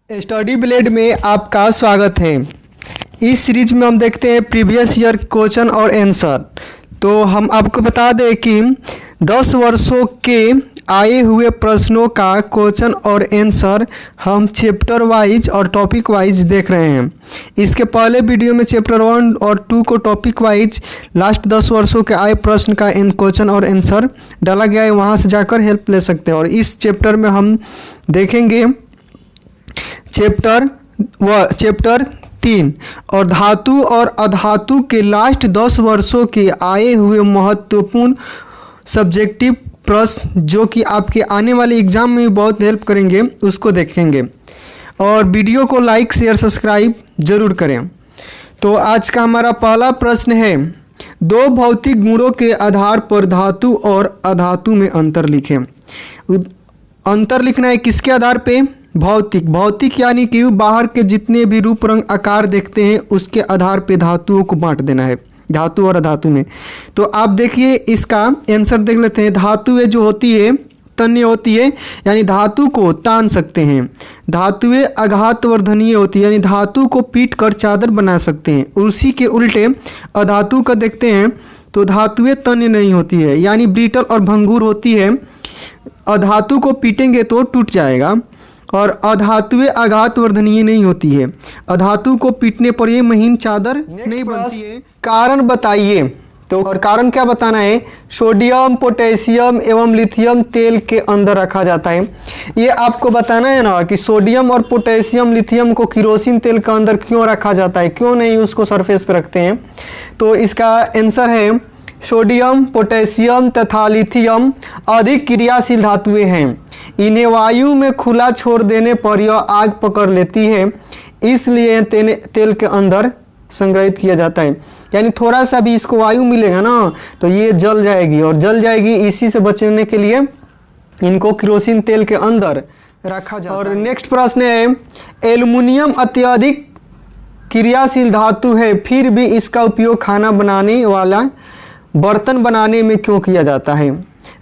Study blade में आपका स्वागत है। इस सीरीज में हम देखते हैं प्रीवियस ईयर क्वेश्चन और आंसर। तो हम आपको बता दें कि 10 वर्षों के आए हुए प्रश्नों का क्वेश्चन और आंसर हम चैप्टर वाइज और टॉपिक वाइज देख रहे हैं। इसके पहले वीडियो में चैप्टर 1 और 2 को टॉपिक वाइज लास्ट 10 वर्षों के आए प्रश्न का क्वेश्चन और आंसर डाला गया है, वहाँ से जाकर हेल्प ले सकते हैं। और इस चैप्टर में हम देखेंगे चैप्टर 3 और धातु और अधातु के लास्ट 10 वर्षों के आए हुए महत्वपूर्ण सब्जेक्टिव प्रश्न जो कि आपके आने वाले एग्जाम में भी बहुत हेल्प करेंगे, उसको देखेंगे। और वीडियो को लाइक शेयर सब्सक्राइब जरूर करें। तो आज का हमारा पहला प्रश्न है, दो भौतिक गुणों के आधार पर धातु और अधातु में अंतर लिखें। अंतर लिखना है किसके आधार पे? भौतिक यानी कि बाहर के जितने भी रूप रंग आकार देखते हैं उसके आधार पे धातुओं को बांट देना है, धातु और अधातु में। तो आप देखिए इसका आंसर देख लेते हैं। धातुएं जो होती है तन्य होती है, यानी धातु को तान सकते हैं। धातुएं आघातवर्धनीय होती है, यानी धातु को पीट कर चादर बना सकते हैं। उसी के उल्टे अधातु का देखते हैं तो धातुएं तन्य नहीं होती है, यानी ब्रिटल और भंगुर होती है। अधातु को पीटेंगे तो टूट जाएगा। और अधातुएं आघातवर्धनीय नहीं होती है, अधातु को पीटने पर ये महीन चादर नहीं बनती है। कारण बताइए। तो और कारण क्या बताना है? सोडियम, पोटेशियम एवं लिथियम तेल के अंदर रखा जाता है। ये आपको बताना है ना कि सोडियम और पोटेशियम लिथियम को किरोसिन तेल के अंदर क्यों रखा जाता है, क्यों नहीं उसको सरफेस पर रखते हैं। तो इसका आंसर है सोडियम, पोटेशियम तथा लिथियम अधिक क्रियाशील धातुएं हैं। इन्हें वायु में खुला छोड़ देने पर यह आग पकड़ लेती है, इसलिए तेल के अंदर संग्रहित किया जाता है। यानी थोड़ा सा भी इसको वायु मिलेगा ना तो ये जल जाएगी, और जल जाएगी। इसी से बचने के लिए इनको केरोसिन तेल के अंदर रखा जाता है। और नेक्स्ट प्रश्न है, एल्युमिनियम अत्यधिक क्रियाशील धातु है, फिर भी इसका उपयोग खाना बनाने वाला बर्तन बनाने में क्यों किया जाता है?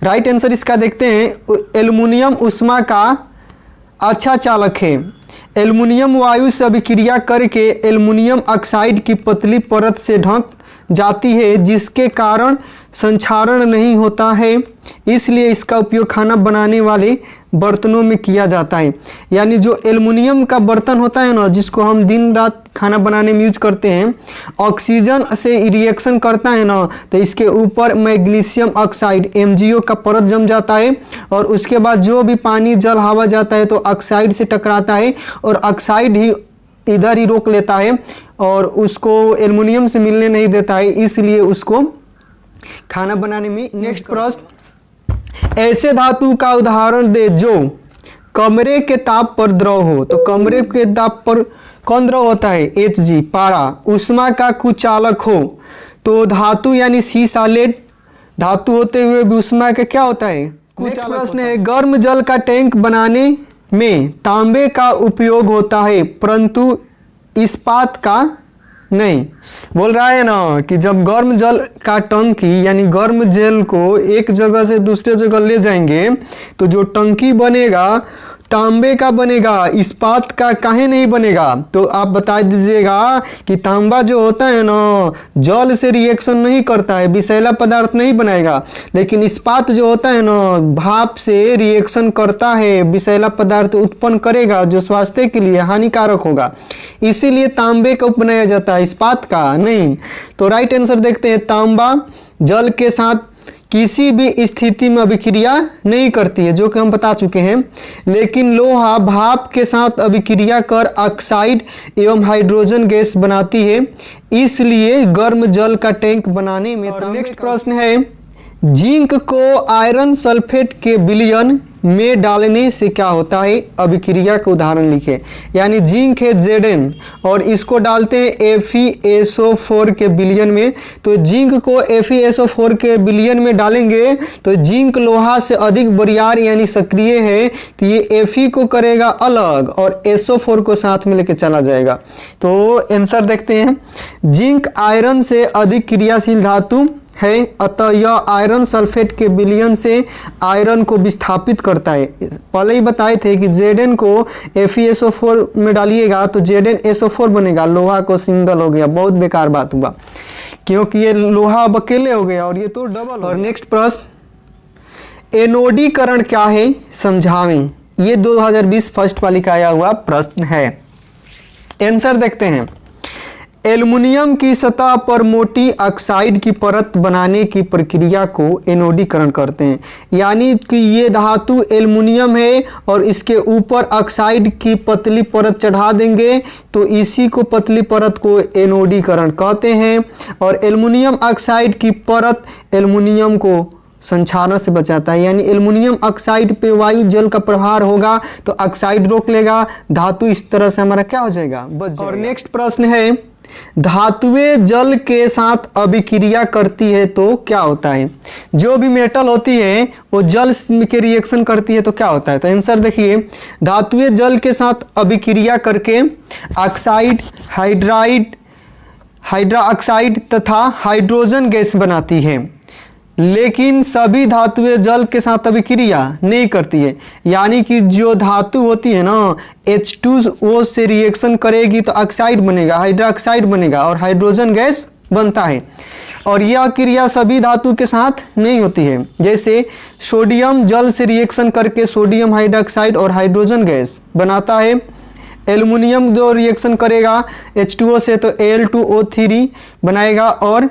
राइट आंसर इसका देखते हैं। एल्युमिनियम ऊष्मा का अच्छा चालक है। एल्युमिनियम वायु से अभिक्रिया करके एल्युमिनियम ऑक्साइड की पतली परत से ढक जाती है, जिसके कारण संक्षारण नहीं होता है, इसलिए इसका उपयोग खाना बनाने वाले बर्तनों में किया जाता है। यानी जो एल्युमिनियम का बर्तन होता है ना, जिसको हम दिन रात खाना बनाने में यूज करते हैं, ऑक्सीजन से रिएक्शन करता है ना, तो इसके ऊपर मैग्नीशियम ऑक्साइड MgO का परत जम जाता है, और उसके बाद जो भी पानी जल हवा जाता है तो ऑक्साइड से टकराता है, और ऑक्साइड ही इधर ही रोक लेता है और उसको एल्युमिनियम से मिलने नहीं देता है, इसलिए उसको खाना बनाने में। नेक्स्ट प्रश्न, ऐसे धातु का उदाहरण दे जो कमरे के ताप पर द्रव हो। तो कमरे के ताप पर कौन द्रव होता है? Hg, पारा। ऊष्मा का कुचालक हो तो धातु यानी सी सॉलिड धातु होते हुए भी ऊष्मा का क्या होता है? कुचालक। प्रश्न है, गर्म जल का टैंक बनाने में तांबे का उपयोग होता है परंतु इस्पात का नहीं। बोल रहा है ना कि जब गर्म जल का टंकी यानी गर्म जल को एक जगह से दूसरे जगह ले जाएंगे तो जो टंकी बनेगा तांबे का बनेगा, इस्पात का काहे नहीं बनेगा? तो आप बता दीजिएगा कि तांबा जो होता है ना जल से रिएक्शन नहीं करता है, विषैला पदार्थ नहीं बनाएगा, लेकिन इस्पात जो होता है ना भाप से रिएक्शन करता है, विषैला पदार्थ उत्पन्न करेगा जो स्वास्थ्य के लिए हानिकारक होगा, इसीलिए तांबे का बनाया जाता है, इस्पात का नहीं। तो राइट आंसर देखते हैं, तांबा जल के साथ किसी भी स्थिति में अभिक्रिया नहीं करती है, जो कि हम बता चुके हैं, लेकिन लोहा भाप के साथ अभिक्रिया कर ऑक्साइड एवं हाइड्रोजन गैस बनाती है, इसलिए गर्म जल का टैंक बनाने में। नेक्स्ट प्रश्न है, जिंक को आयरन सल्फेट के विलयन में डालने से क्या होता है? अभिक्रिया का उदाहरण लिखे। यानी जिंक है Zn और इसको डालते हैं FeSO4 के विलयन में, तो जिंक को FeSO4 के विलयन में डालेंगे तो जिंक लोहा से अधिक बरियार यानी सक्रिय है, तो ये Fe को करेगा अलग और SO4 को साथ में लेके चला जाएगा। तो आंसर देखते हैं, जिंक आयरन से अधिक क्रियाशील धातु है, अतः यह आयरन सल्फेट के विलयन से आयरन को विस्थापित करता है। पहले ही बताए थे कि Zn को FeSO4 में डालिएगा तो ZnSO4 बनेगा, लोहा को सिंगल हो गया, बहुत बेकार बात हुआ क्योंकि ये लोहा अब अकेले हो गया और ये तो डबल। और नेक्स्ट प्रश्न, एनोडीकरण क्या है समझावें। ये 2020 फर्स्ट वाली का आया हुआ प्रश्न है। आंसर देखते हैं। एल्युमिनियम की सतह पर मोटी ऑक्साइड की परत बनाने की प्रक्रिया को एनोडीकरण कहते हैं। यानी कि ये धातु एल्युमिनियम है और इसके ऊपर ऑक्साइड की पतली परत चढ़ा देंगे तो इसी को पतली परत को एनोडीकरण कहते हैं। और एल्युमिनियम ऑक्साइड की परत एल्युमिनियम को संक्षारण से बचाता है। यानी एल्युमिनियम ऑक्साइड पे वायु जल का प्रहार होगा तो ऑक्साइड रोक लेगा, धातु इस तरह से हमारा क्या हो जाएगा, बच जाएगा। और नेक्स्ट प्रश्न है, धातुएं जल के साथ अभिक्रिया करती है तो क्या होता है। जो भी मेटल होती है वो जल के रिएक्शन करती है तो क्या होता है। तो आंसर देखिए, धातुएं जल के साथ अभिक्रिया करके ऑक्साइड, हाइड्रा ऑक्साइड तथा हाइड्रोजन गैस बनाती है। लेकिन सभी धातुएं जल के साथ अभिक्रिया नहीं करती है। यानी कि जो धातु होती है ना H2O से रिएक्शन करेगी तो ऑक्साइड बनेगा, हाइड्रोक्साइड बनेगा और हाइड्रोजन गैस बनता है। और यह क्रिया सभी धातु के साथ नहीं होती है। जैसे सोडियम जल से रिएक्शन करके सोडियम हाइड्रोक्साइड और हाइड्रोजन गैस बनाता है। एल्युमिनियम जो रिएक्शन करेगा H2O से तो Al2O3 बनाएगा और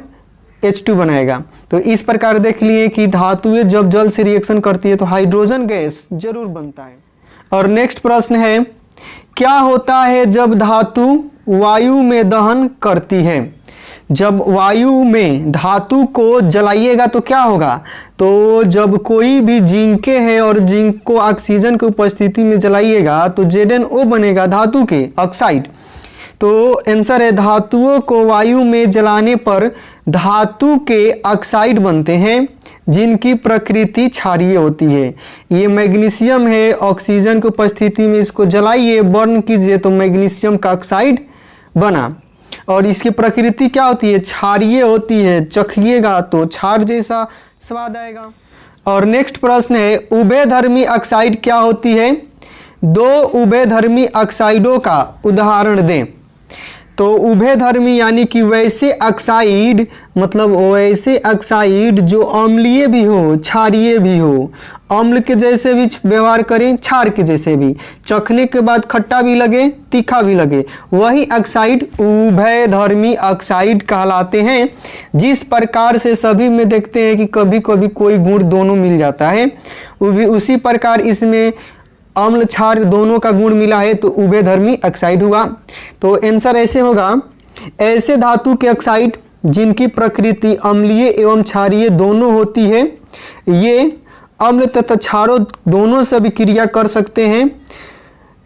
H2 बनाएगा। तो इस प्रकार देख लिए कि धातुएं जब जल से रिएक्शन करती है तो हाइड्रोजन गैस जरूर बनता है। और नेक्स्ट प्रश्न है, क्या होता है जब धातु वायु में दहन करती है। जब वायु में धातु को जलाइएगा तो क्या होगा। तो जब कोई भी जिंक है और जिंक को ऑक्सीजन की उपस्थिति में जलाइएगा तो ZnO बनेगा, धातु के ऑक्साइड। तो आंसर है, धातुओं को वायु में जलाने पर धातु के ऑक्साइड बनते हैं जिनकी प्रकृति क्षारीय होती है। ये मैग्नीशियम है, ऑक्सीजन की उपस्थिति में इसको जलाइए, बर्न कीजिए तो मैग्नीशियम का ऑक्साइड बना। और इसकी प्रकृति क्या होती है, क्षारीय होती है, चखिएगा तो क्षार जैसा स्वाद आएगा। और नेक्स्ट प्रश्न है, उभयधर्मी ऑक्साइड क्या होती है। दो उभयधर्मी ऑक्साइडों का उदाहरण दें। तो उभयधर्मी यानी कि वैसे ऑक्साइड, मतलब वैसे ऑक्साइड जो अम्लीय भी हो क्षारीय भी हो। अम्ल के जैसे भी व्यवहार करें, क्षार के जैसे भी, चखने के बाद खट्टा भी लगे तीखा भी लगे, वही ऑक्साइड उभयधर्मी ऑक्साइड कहलाते हैं। जिस प्रकार से सभी में देखते हैं कि कभी कभी कोई गुण दोनों मिल जाता है, उसी प्रकार इसमें अम्ल क्षार दोनों का गुण मिला है तो उभयधर्मी ऑक्साइड हुआ। तो आंसर ऐसे होगा, ऐसे धातु के ऑक्साइड जिनकी प्रकृति अम्लीय एवं क्षारीय दोनों होती है, ये अम्ल तथा क्षारों दोनों से अभिक्रिया कर सकते हैं।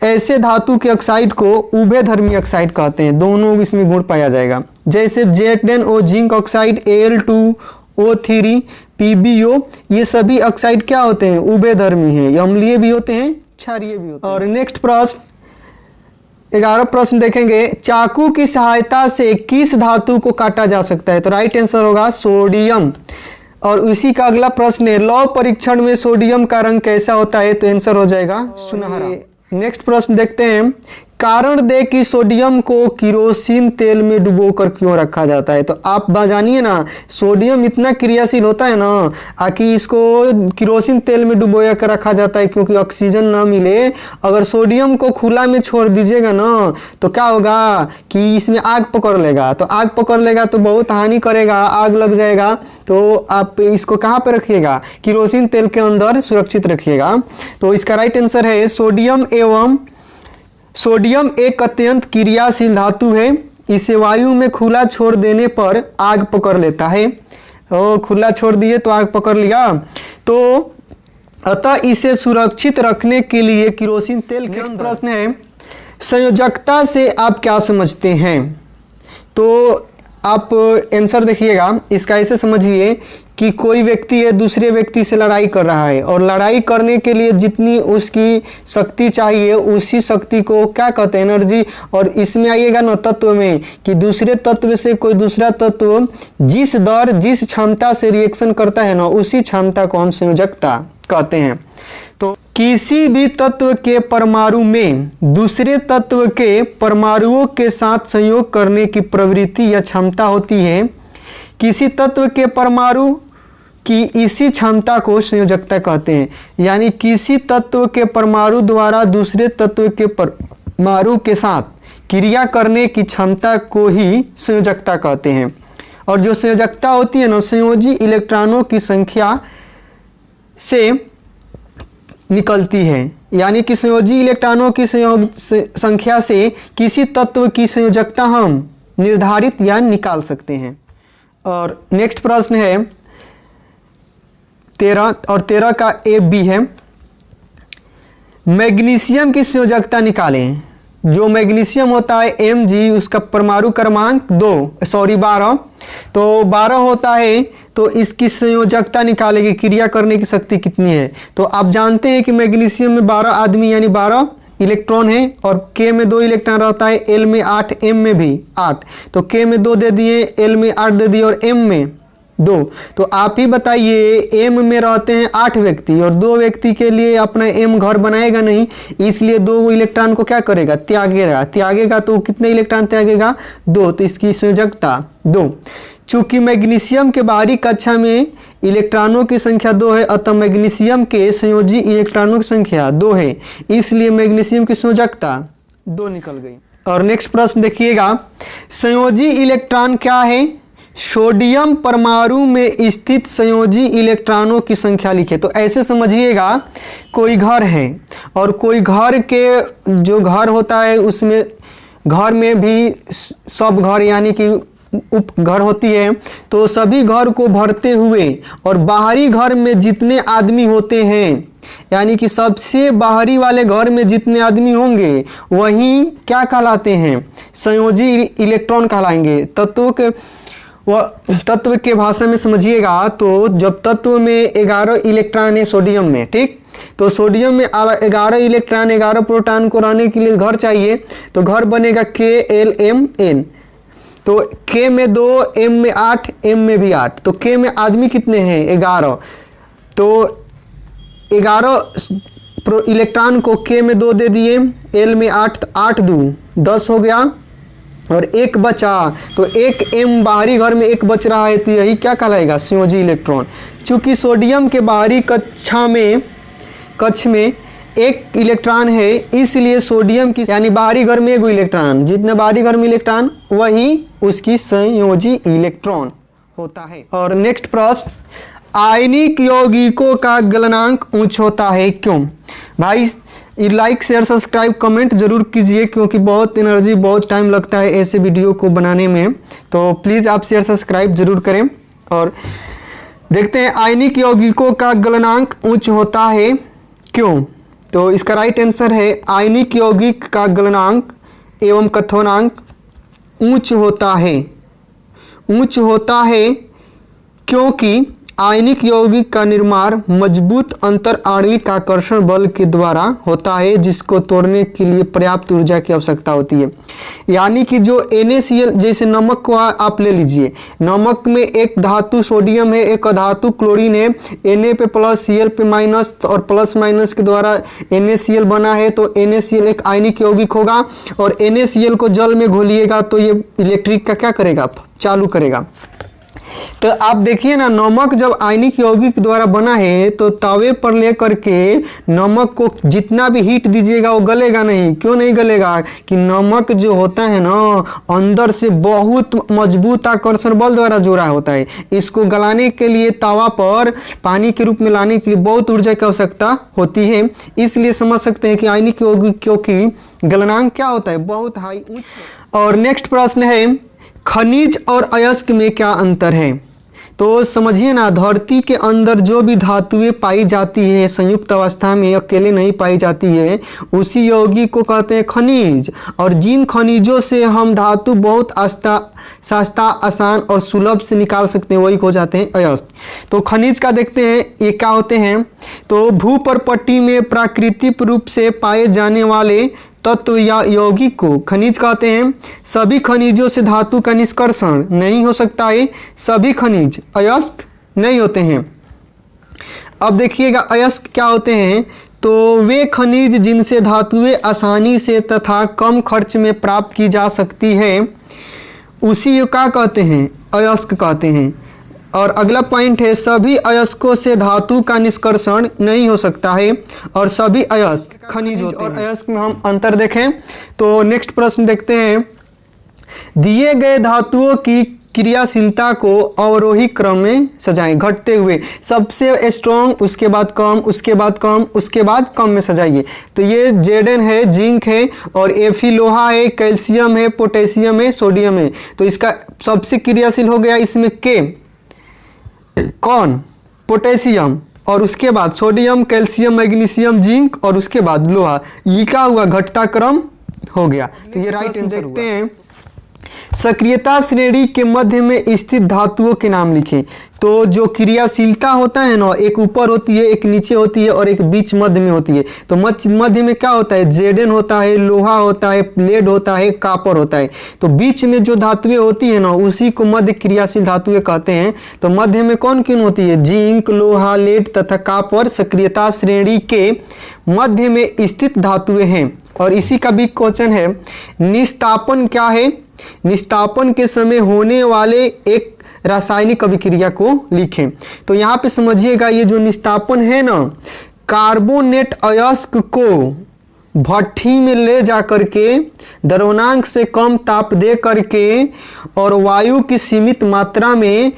ऐसे धातु के ऑक्साइड को उभयधर्मी ऑक्साइड कहते हैं, दोनों इसमें गुण पाया जाएगा। जैसे ZnO zinc oxide, Al2O3 PbO, ये सभी ऑक्साइड क्या होते हैं, उभयधर्मी हैं, अम्लीय भी होते हैं क्षारीय भी होते हैं। और नेक्स्ट प्रश्न 11 प्रश्न देखेंगे, चाकू की सहायता से किस धातु को काटा जा सकता है। तो राइट आंसर होगा सोडियम। और उसी का अगला प्रश्न है, लौह परीक्षण में सोडियम का रंग कैसा होता है। तो आंसर हो जाएगा सुनहरा। नेक्स्ट प्रश्न देखते हैं, कारण दे कि सोडियम को किरोसिन तेल में डुबोकर क्यों रखा जाता है। तो आप जानिए ना, सोडियम इतना क्रियाशील होता है ना कि इसको किरोसिन तेल में डुबोया कर रखा जाता है क्योंकि ऑक्सीजन ना मिले। अगर सोडियम को खुला में छोड़ दीजिएगा ना तो क्या होगा कि इसमें आग पकड़ लेगा। तो आग पकड़ लेगा तो बहुत हानि करेगा, आग लग जाएगा। तो आप इसको कहाँ पर रखिएगा, किरोसिन तेल के अंदर सुरक्षित रखिएगा। तो इसका राइट आंसर है सोडियम। सोडियम एक अत्यंत क्रियाशील धातु है, इसे वायु में खुला छोड़ देने पर आग पकड़ लेता है। खुला छोड़ दिए तो आग पकड़ लिया, तो अतः इसे सुरक्षित रखने के लिए किरोसिन तेल के अंदर। प्रश्न है, संयोजकता से आप क्या समझते हैं। तो आप आंसर देखिएगा, इसका ऐसे समझिए कि कोई व्यक्ति है दूसरे व्यक्ति से लड़ाई कर रहा है और लड़ाई करने के लिए जितनी उसकी शक्ति चाहिए उसी शक्ति को क्या कहते हैं, एनर्जी। और इसमें आइएगा ना तत्व में कि दूसरे तत्व से कोई दूसरा तत्व जिस दर जिस क्षमता से रिएक्शन करता है ना उसी क्षमता को हम संयोजकता कहते हैं। तो किसी भी तत्व के परमाणु में दूसरे तत्व के परमाणुओं के साथ संयोग करने की प्रवृत्ति या क्षमता होती है। किसी तत्व के परमाणु की इसी क्षमता को संयोजकता कहते हैं। यानी किसी तत्व के परमाणु द्वारा दूसरे तत्व के परमाणु के साथ क्रिया करने की क्षमता को ही संयोजकता कहते हैं। और जो संयोजकता होती है ना, संयोजी इलेक्ट्रॉनों की संख्या से निकलती है। यानी कि संयोजी इलेक्ट्रॉनों की संख्या से किसी तत्व की संयोजकता हम निर्धारित या निकाल सकते हैं। और नेक्स्ट प्रश्न है 13 और 13 का ए बी है, मैग्नीशियम की संयोजकता निकालें। जो मैग्नीशियम होता है Mg, उसका परमाणु क्रमांक 12। तो 12 होता है, तो इसकी संयोजकता निकालेगी, क्रिया करने की शक्ति कितनी है। तो आप जानते हैं कि मैग्नीशियम में 12 आदमी यानी 12 इलेक्ट्रॉन है और K में 2 इलेक्ट्रॉन रहता है, L में 8, M में भी 8। तो K में 2 दे दिए, L में 8 दे दिए और M में 2। तो आप ही बताइए M में रहते हैं 8 व्यक्ति और 2 व्यक्ति के लिए अपना M घर बनाएगा नहीं, इसलिए 2 इलेक्ट्रॉन को क्या करेगा, त्यागेगा। तो कितने इलेक्ट्रॉन त्यागेगा, 2। तो इसकी संयोजकता 2। चूंकि मैग्नीशियम के बाहरी कक्षा में इलेक्ट्रॉनों की संख्या 2 है, अतः मैग्नीशियम के संयोजी इलेक्ट्रॉनों की संख्या 2 है, इसलिए मैग्नीशियम की संयोजकता 2 निकल गई। और नेक्स्ट प्रश्न देखिएगा, संयोजी इलेक्ट्रॉन क्या है। सोडियम परमाणु में स्थित संयोजी इलेक्ट्रॉनों की संख्या लिखे। तो ऐसे समझिएगा, कोई घर है और कोई घर के जो घर होता है उसमें घर में भी सब घर यानी कि उप घर होती है। तो सभी घर को भरते हुए और बाहरी घर में जितने आदमी होते हैं, यानी कि सबसे बाहरी वाले घर में जितने आदमी होंगे वही क्या कहलाते हैं, संयोजी इलेक्ट्रॉन कहलाएंगे। तत्व के भाषा में समझिएगा, तो जब तत्व में 11 इलेक्ट्रॉन है सोडियम में, ठीक, तो सोडियम में 11 इलेक्ट्रॉन 11 प्रोटॉन को रहने के लिए घर चाहिए। तो घर बनेगा KLMN। तो K में 2, M में 8, M में भी 8। तो K में आदमी कितने हैं, 11। तो 11 इलेक्ट्रॉन को K में 2 दे दिए, L में 8, 8 2 10 हो गया और 1 बचा। तो एक M बाहरी घर में 1 बच रहा है, तो यही क्या कहलाएगा, संयोजी इलेक्ट्रॉन। चूंकि सोडियम के बाहरी कक्ष में 1 इलेक्ट्रॉन है, इसलिए सोडियम की यानी बाहरी घर में 1 इलेक्ट्रॉन, जितने बाहरी घर में इलेक्ट्रॉन वही उसकी संयोजी इलेक्ट्रॉन होता है। और नेक्स्ट प्रश्न, आयनिक यौगिकों का गलनांक उच्च होता है, क्यों। भाई लाइक शेयर सब्सक्राइब कमेंट जरूर कीजिए, क्योंकि बहुत एनर्जी बहुत टाइम लगता है ऐसे वीडियो को बनाने में। तो प्लीज़ आप शेयर सब्सक्राइब जरूर करें। और देखते हैं आयनिक यौगिकों का गलनांक उच्च होता है क्यों। तो इसका राइट आंसर है आयनिक यौगिक का गलनांक एवं कथनांक उच्च होता है। उच्च होता है क्योंकि आयनिक यौगिक का निर्माण मजबूत अंतर आणविक आकर्षण बल के द्वारा होता है, जिसको तोड़ने के लिए पर्याप्त ऊर्जा की आवश्यकता होती है। यानी कि जो NaCl, जैसे नमक को आप ले लीजिए, नमक में एक धातु सोडियम है, एक अधातु क्लोरीन है, Na पे प्लस Cl पे माइनस और प्लस माइनस के द्वारा NaCl बना है। तो NaCl एक आयनिक यौगिक होगा और NaCl को जल में घोलिएगा तो ये इलेक्ट्रिक का क्या करेगा, चालू करेगा। तो आप देखिए ना, नमक जब आयनिक यौगिक द्वारा बना है तो तवे पर लेकर के नमक को जितना भी हीट दीजिएगा वो गलेगा नहीं। क्यों नहीं गलेगा, कि नमक जो होता है ना अंदर से बहुत मजबूत आकर्षण बल द्वारा जोड़ा होता है। इसको गलाने के लिए तवा पर पानी के रूप में लाने के लिए बहुत ऊर्जा की आवश्यकता होती है। इसलिए समझ सकते हैं कि आयनिक यौगिकों की गलनांक क्या होता है, बहुत हाई उच्च। और नेक्स्ट प्रश्न है, खनिज और अयस्क में क्या अंतर है। तो समझिए ना, धरती के अंदर जो भी धातुएं पाई जाती है संयुक्त अवस्था में, अकेले नहीं पाई जाती है, उसी यौगिक को कहते हैं खनिज। और जिन खनिजों से हम धातु बहुत सस्ता, आसान और सुलभ से निकाल सकते हैं, वही हो जाते हैं अयस्क। तो खनिज का देखते हैं ये क्या होते हैं। तो भूपर्पट्टी में प्राकृतिक रूप से पाए जाने वाले तत्व या यौगिक को खनिज कहते हैं। सभी खनिजों से धातु का निष्कर्षण नहीं हो सकता है, सभी खनिज अयस्क नहीं होते हैं। अब देखिएगा अयस्क क्या होते हैं। तो वे खनिज जिनसे धातुएं आसानी से तथा कम खर्च में प्राप्त की जा सकती है, उसी को क्या कहते हैं, अयस्क कहते हैं। और अगला पॉइंट है, सभी अयस्कों से धातु का निष्कर्षण नहीं हो सकता है और सभी अयस्क खनिज होते हैं। और अयस्क में हम अंतर देखें तो नेक्स्ट प्रश्न देखते हैं। दिए गए धातुओं की क्रियाशीलता को अवरोही क्रम में सजाएं, घटते हुए, सबसे स्ट्रॉन्ग, उसके बाद कम, उसके बाद कम, उसके बाद कम में सजाइए। तो ये Zn है, जिंक है, और Fe लोहा है, कैल्शियम है, पोटेशियम है, सोडियम है। तो इसका सबसे क्रियाशील हो गया इसमें K, कौन, पोटेशियम, और उसके बाद सोडियम, कैल्शियम, मैग्नीशियम, जिंक, और उसके बाद लोहा। ये क्या हुआ, घटता क्रम हो गया। तो ये राइट आंसर देखते हैं। सक्रियता श्रेणी के मध्य में स्थित धातुओं के नाम लिखें। तो जो क्रियाशीलता होता है ना, एक ऊपर होती है, एक नीचे होती है, और एक बीच मध्य में होती है। तो मध्य में क्या होता है, Zn होता है, लोहा होता है, लेड होता है, कॉपर होता है। तो बीच में जो धातुएं होती है ना, उसी को मध्य क्रियाशील धातुएं कहते हैं। तो मध्य में कौन कौन होती है, जिंक, लोहा, लेड तथा कॉपर सक्रियता श्रेणी के मध्य में स्थित धातुएं हैं। और इसी का भी क्वेश्चन है, निस्तापन क्या है। निस्तापन के समय होने वाले एक रासायनिक अभिक्रिया को लिखें। तो यहाँ पे समझिएगा, ये जो निस्तापन है ना, कार्बोनेट अयस्क को भट्ठी में ले जा करके द्रव्यमाप से कम ताप दे करके और वायु की सीमित मात्रा में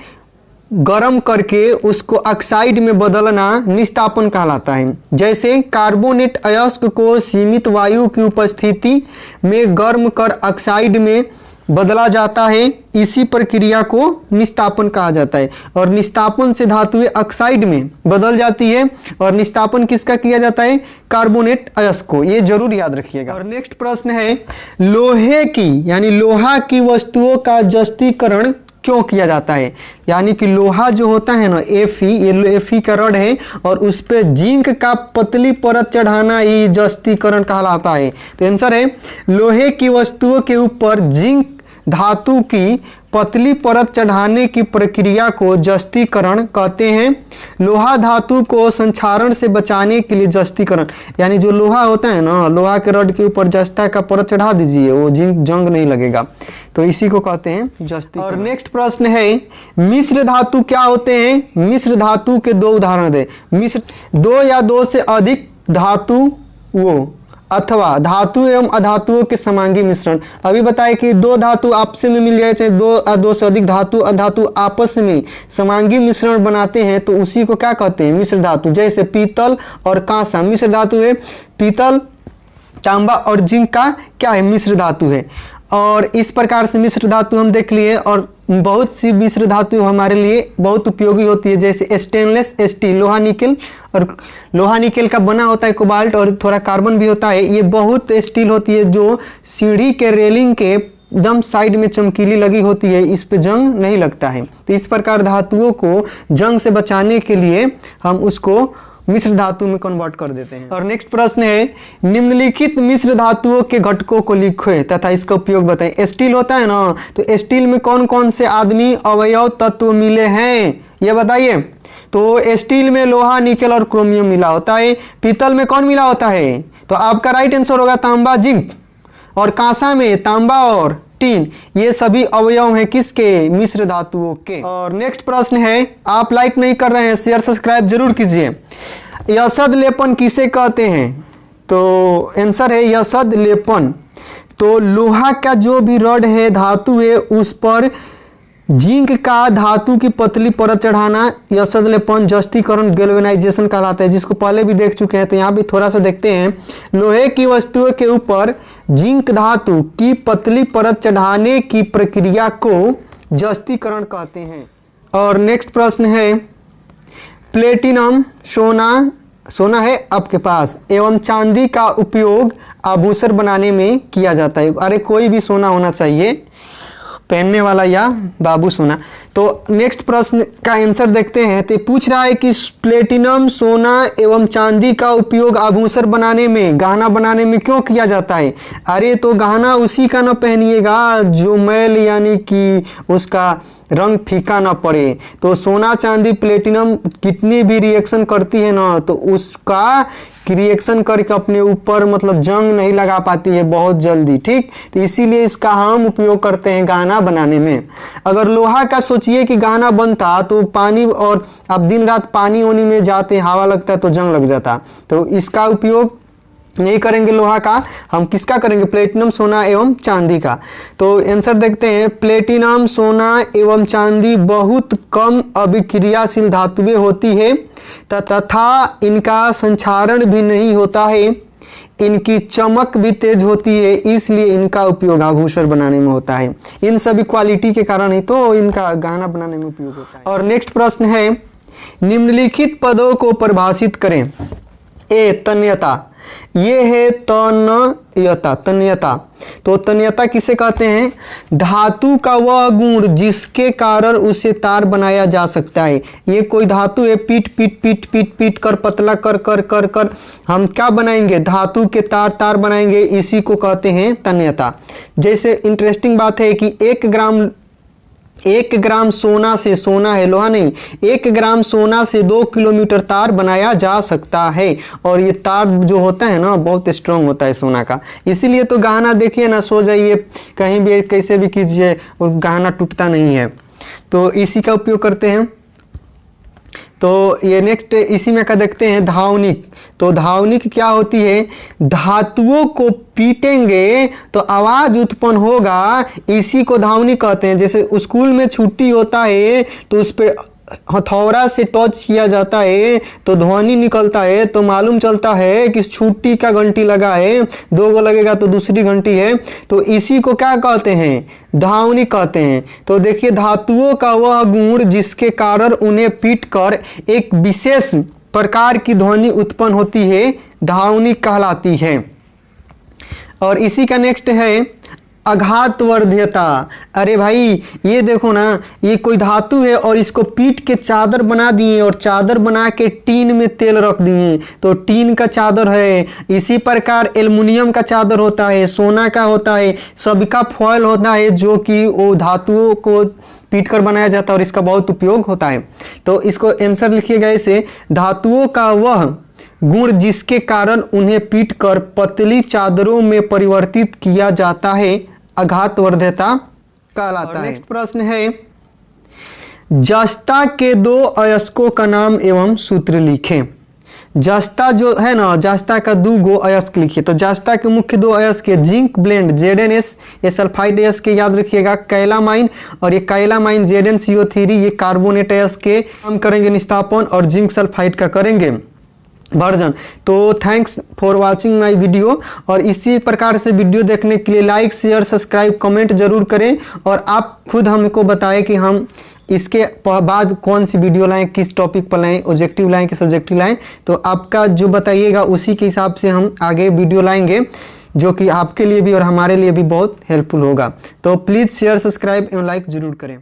गर्म करके उसको ऑक्साइड में बदलना निस्तापन कहलाता है। जैसे कार्बोनेट अयस्क को सीमित वायु की उपस्थिति में गर्म कर ऑक्साइड में बदला जाता है, इसी प्रक्रिया को निस्तापन कहा जाता है। और निस्तापन से धातुएं ऑक्साइड में बदल जाती है। और निस्तापन किसका किया जाता है, कार्बोनेट अयस्क को। ये जरूर याद रखिएगा। और नेक्स्ट प्रश्न है, लोहे की यानी लोहा की वस्तुओं का जस्तीकरण क्यों किया जाता है। यानी कि लोहा जो होता है ना, Fe, ये Fe का रड है, और उस पर जिंक का पतली परत चढ़ाना ही जस्तीकरण कहलाता है। तो आंसर है, लोहे की वस्तुओं के ऊपर जिंक धातु की पतली परत चढ़ाने की प्रक्रिया को जस्तीकरण कहते हैं। लोहा धातु को संक्षारण से बचाने के लिए जस्तीकरण, यानी जो लोहा होता है ना, लोहा के रड के ऊपर जस्ता का परत चढ़ा दीजिए, वो जंग नहीं लगेगा। तो इसी को कहते हैं जस्तीकरण। और नेक्स्ट प्रश्न है, मिश्र धातु क्या होते हैं। मिश्र धातु के दो उदाहरण दे। मिश्र, दो या दो से अधिक धातु वो अथवा धातु एवं अधातुओं के समांगी मिश्रण। अभी बताए कि दो धातु आपस में मिल जाए, चाहे दो से अधिक धातु अधातु आपस में समांगी मिश्रण बनाते हैं, तो उसी को क्या कहते हैं, मिश्र धातु। जैसे पीतल और कांसा मिश्र धातु है, पीतल, तांबा और जिंक का क्या है, मिश्र धातु है। और इस प्रकार से मिश्र धातु हम देख लिए। और बहुत सी मिश्र धातु हमारे लिए बहुत उपयोगी होती है, जैसे स्टेनलेस स्टील, लोहा निकेल, और लोहा निकेल का बना होता है कोबाल्ट, और थोड़ा कार्बन भी होता है। ये बहुत स्टील होती है, जो सीढ़ी के रेलिंग के एकदम साइड में चमकीली लगी होती है, इस पे जंग नहीं लगता है। तो इस प्रकार धातुओं को जंग से बचाने के लिए हम उसको मिश्र धातु में कन्वर्ट कर देते हैं। और नेक्स्ट प्रश्न है, निम्नलिखित मिश्र धातुओं के घटकों को लिखें तथा इसका उपयोग बताएं। स्टील होता है ना, तो स्टील में कौन कौन से आदमी अवयव तत्व मिले हैं, ये बताइए। तो स्टील में लोहा, निकेल और क्रोमियम मिला होता है। पीतल में कौन मिला होता है, तो आपका राइट आंसर होगा तांबा, जिंक। और कांसा में तांबा और टीन, ये सभी अवयव हैं किसके, मिश्र धातुओं के। और नेक्स्ट प्रश्न है, आप लाइक नहीं कर रहे हैं, शेयर सब्सक्राइब जरूर कीजिए। यशद लेपन किसे कहते हैं, तो आंसर है यशद लेपन। तो लोहा का जो भी रड है, धातु है, उस पर जिंक का धातु की पतली परत चढ़ाना यशद लेपन, जस्तीकरण, गैल्वेनाइजेशन कहलाता है, जिसको पहले भी देख चुके हैं। तो यहाँ भी थोड़ा सा देखते हैं। लोहे की वस्तुओं के ऊपर जिंक धातु की पतली परत चढ़ाने की प्रक्रिया को जस्तीकरण कहते हैं। और नेक्स्ट प्रश्न है, प्लेटिनम सोना है आपके पास एवं चांदी का उपयोग आभूषण बनाने में किया जाता है। अरे कोई भी सोना होना चाहिए, पहनने वाला या बाबू सोना। तो नेक्स्ट प्रश्न का आंसर देखते हैं। तो पूछ रहा है कि प्लेटिनम सोना एवं चांदी का उपयोग आभूषण बनाने में, गहना बनाने में क्यों किया जाता है? अरे तो गहना उसी का ना पहनिएगा जो मैल यानी कि उसका रंग फीका ना पड़े। तो सोना चांदी प्लेटिनम कितनी भी रिएक्शन करती है ना, तो उसका रिएक्शन करके अपने ऊपर मतलब जंग नहीं लगा पाती है बहुत जल्दी, ठीक। तो इसीलिए इसका हम उपयोग करते हैं गहना बनाने में। अगर लोहा का सोचिए कि गहना बनता तो पानी, और आप दिन रात पानी होने में जाते, हवा लगता है तो जंग लग जाता। तो इसका उपयोग नहीं करेंगे लोहा का, हम किसका करेंगे? प्लेटिनम सोना एवं चांदी का। तो आंसर देखते हैं, प्लेटिनम सोना एवं चांदी बहुत कम अभिक्रियाशील धातुएं होती है तथा इनका संक्षारण भी नहीं होता है, इनकी चमक भी तेज होती है, इसलिए इनका उपयोग आभूषण बनाने में होता है। इन सभी क्वालिटी के कारण ही तो इनका गहना बनाने में उपयोग होता है। और नेक्स्ट प्रश्न है, निम्नलिखित पदों को परिभाषित करें। ए तन्यता, ये है तन्यता। तन्यता, तो तन्यता किसे कहते हैं? धातु का वह गुण जिसके कारण उसे तार बनाया जा सकता है। ये कोई धातु है, पीट पीट पीट पीट पीट कर पतला कर कर कर कर हम क्या बनाएंगे? धातु के तार बनाएंगे, इसी को कहते हैं तन्यता। जैसे इंटरेस्टिंग बात है कि 1 ग्राम सोना से, सोना है लोहा नहीं, 1 ग्राम सोना से 2 किलोमीटर तार बनाया जा सकता है। और ये तार जो होता है ना बहुत स्ट्रांग होता है सोना का, इसीलिए तो गहना देखिए ना, सो जाइए कहीं भी कैसे भी कीजिए और गहना टूटता नहीं है। तो इसी का उपयोग करते हैं। तो ये नेक्स्ट इसी में का देखते हैं, धावनिक। तो धावनिक क्या होती है? धातुओं को पीटेंगे तो आवाज उत्पन्न होगा, इसी को धावनिक कहते हैं। जैसे स्कूल में छुट्टी होता है तो उस पर हथौड़ा से टच किया जाता है तो ध्वनि निकलता है, तो मालूम चलता है कि छुट्टी का घंटी लगा है, 2 गो लगेगा तो दूसरी घंटी है। तो इसी को क्या कहते हैं? धावनिक कहते हैं। तो देखिए, धातुओं का वह गुण जिसके कारण उन्हें पीटकर एक विशेष प्रकार की ध्वनि उत्पन्न होती है, धावनिक कहलाती है। और इसी का नेक्स्ट है आघातवर्ध्यता। अरे भाई ये देखो ना, ये कोई धातु है और इसको पीट के चादर बना दिए, और चादर बना के टीन में तेल रख दिए, तो टीन का चादर है। इसी प्रकार एल्युमिनियम का चादर होता है, सोना का होता है, सबका फॉयल होता है, जो कि वो धातुओं को पीट कर बनाया जाता है और इसका बहुत उपयोग होता है। तो इसको आंसर लिखिएगा ऐसे, धातुओं का वह गुण जिसके कारण उन्हें पीटकर पतली चादरों में परिवर्तित किया जाता है, आघातवर्ध्यता कहलाता है। नेक्स्ट प्रश्न है, जस्ता के 2 अयस्कों का नाम एवं सूत्र लिखें। जस्ता जो है ना, जस्ता का 2 गो अयस्क लिखिए। तो जस्ता के मुख्य 2 अयस्क जिंक ब्लेंड ZnS, ये सल्फाइड अयस्क के याद रखिएगा, कैलामाइन, और ये कैलामाइन ZnCO3 ये कार्बोनेट अयस्क के हम करेंगे निस्तापन, और जिंक सल्फाइड का करेंगे वर्जन। तो thanks for watching my video, और इसी प्रकार से वीडियो देखने के लिए लाइक शेयर सब्सक्राइब कमेंट जरूर करें, और आप खुद हमको बताएं कि हम इसके बाद कौन सी वीडियो लाएं, किस टॉपिक पर लाएं, ऑब्जेक्टिव लाएं कि सब्जेक्टिव लाएं। तो आपका जो बताइएगा उसी के हिसाब से हम आगे वीडियो लाएंगे, जो कि आपके लिए भी और हमारे लिए भी बहुत हेल्पफुल होगा। तो प्लीज़ शेयर सब्सक्राइब एवं लाइक जरूर करें।